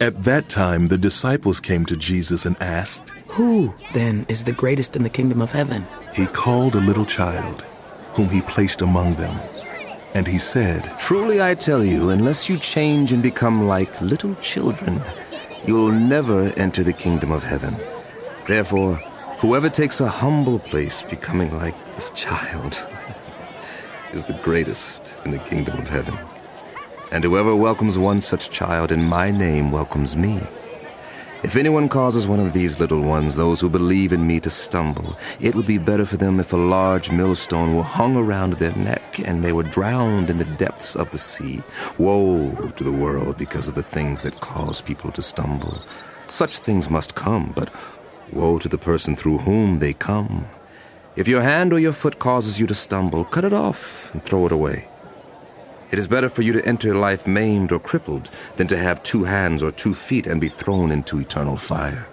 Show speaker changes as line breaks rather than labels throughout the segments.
At that time, the disciples came to Jesus and asked,
"Who, then, is the greatest in the kingdom of heaven?"
He called a little child, whom he placed among them. And he said,
"Truly I tell you, unless you change and become like little children, you'll never enter the kingdom of heaven. Therefore, whoever takes a humble place, becoming like this child, is the greatest in the kingdom of heaven. And whoever welcomes one such child in my name welcomes me. If anyone causes one of these little ones, those who believe in me, to stumble, it would be better for them if a large millstone were hung around their neck and they were drowned in the depths of the sea. Woe to the world because of the things that cause people to stumble. Such things must come, but woe to the person through whom they come. If your hand or your foot causes you to stumble, cut it off and throw it away. It is better for you to enter life maimed or crippled than to have 2 hands or 2 feet and be thrown into eternal fire.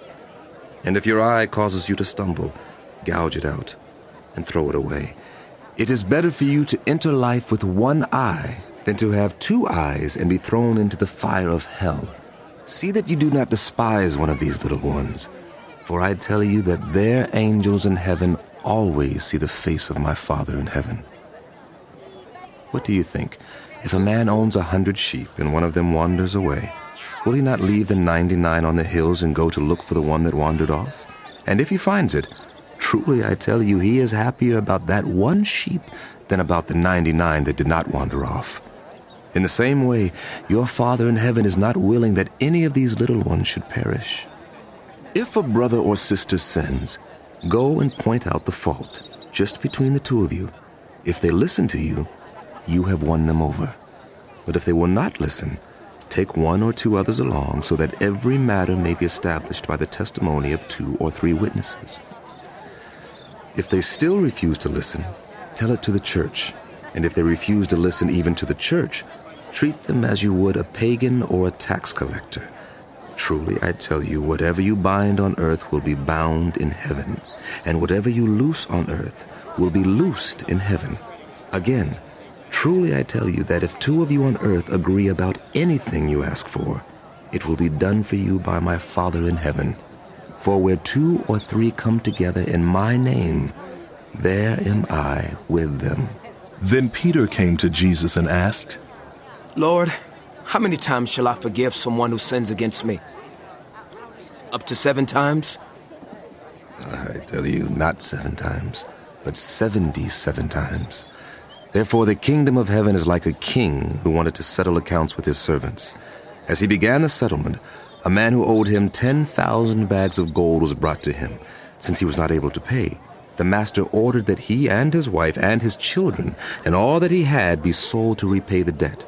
And if your eye causes you to stumble, gouge it out and throw it away. It is better for you to enter life with 1 eye than to have 2 eyes and be thrown into the fire of hell. See that you do not despise one of these little ones, for I tell you that their angels in heaven always see the face of my Father in heaven. What do you think? If a man owns 100 sheep and one of them wanders away, will he not leave the 99 on the hills and go to look for the one that wandered off? And if he finds it, truly I tell you, he is happier about that 1 sheep than about the 99 that did not wander off. In the same way, your Father in heaven is not willing that any of these little ones should perish. If a brother or sister sins, go and point out the fault, just between the 2 of you. If they listen to you, you have won them over. But if they will not listen, take 1 or 2 others along, so that every matter may be established by the testimony of 2 or 3 witnesses. If they still refuse to listen, tell it to the church. And if they refuse to listen even to the church, treat them as you would a pagan or a tax collector. Truly I tell you, whatever you bind on earth will be bound in heaven, and whatever you loose on earth will be loosed in heaven. Again, truly I tell you that if 2 of you on earth agree about anything you ask for, it will be done for you by my Father in heaven. For where 2 or 3 come together in my name, there am I with them."
Then Peter came to Jesus and asked,
"Lord, how many times shall I forgive someone who sins against me? Up to 7 times?
I tell you, not 7 times, but 77 times. Therefore the kingdom of heaven is like a king who wanted to settle accounts with his servants. As he began the settlement, a man who owed him 10,000 bags of gold was brought to him. Since he was not able to pay, the master ordered that he and his wife and his children and all that he had be sold to repay the debt.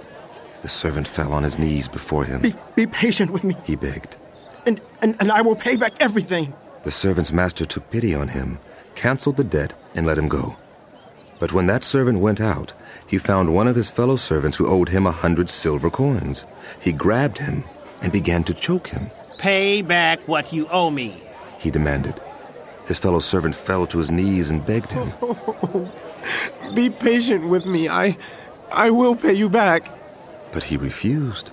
The servant fell on his knees before him.
Be patient with me,
he begged.
and I will pay back everything.
The servant's master took pity on him, canceled the debt, and let him go. But when that servant went out, he found one of his fellow servants who owed him 100 silver coins. He grabbed him and began to choke him.
"Pay back what you owe me,"
he demanded. His fellow servant fell to his knees and begged him.
Be patient with me. I will pay you back.
But he refused.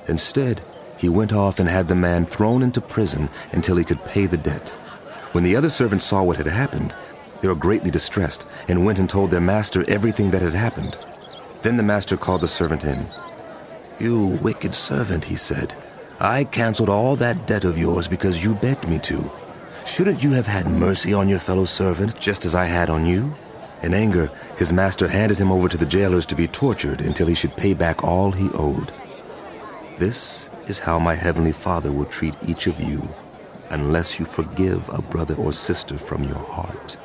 Instead, he went off and had the man thrown into prison until he could pay the debt. When the other servants saw what had happened, they were greatly distressed and went and told their master everything that had happened. Then the master called the servant in. "You wicked servant," he said, "I canceled all that debt of yours because you begged me to. Shouldn't you have had mercy on your fellow servant just as I had on you?" In anger, his master handed him over to the jailers to be tortured until he should pay back all he owed. This is how my heavenly Father will treat each of you unless you forgive a brother or sister from your heart.